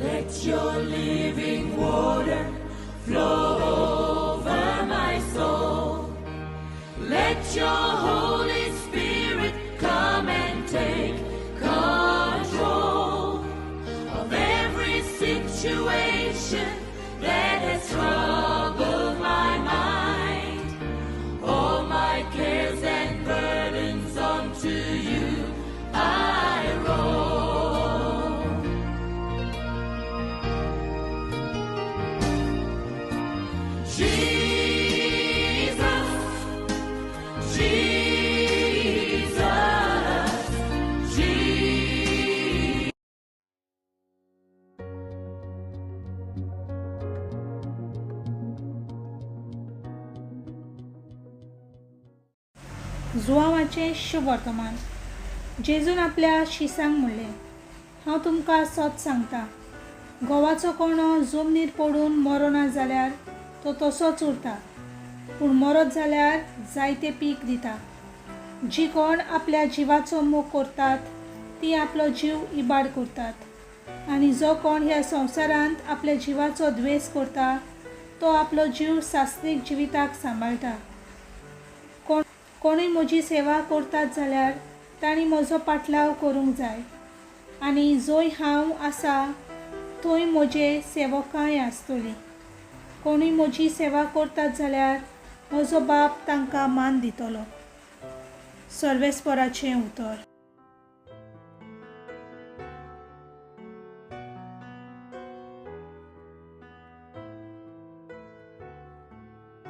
Let your living water flow over my soul. Let your Holy Spirit come and take control of every situation that has troubled my mind. All my cares and burdens unto you I roll. Jesus, Jesus, Jesus. जुआवाचें शुभ वर्तमान. जेजून आपल्या शिसांक म्हणलें, हांव तुमकां सत सांगता, गवाचो कोणो जमनीर पडून मरो ना जाल्यार तो तसोच उरता, पूण मरत जाल्यार जायतें पीक दिता. जी कोण आपल्या जिवाचो मोग करतात ती आपलो जीव इबाड करतात, आनी जो कोण ह्या संवसारांत आपल्या जिवाचो द्वेस करता तो आपलो जीव सासरीक जिविताक सांबाळटा. कोणूय म्हजी सेवा करतात जाल्यार तांणी म्हजो पाटलाव करूंक जाय, आनी जंय हांव आसा थंय म्हजे सेवकांय आसतलीं. कोणूय म्हजी सेवा करतात जाल्यार म्हजो बाप तांकां मान दितलो. सर्वेस्पराचें उतर.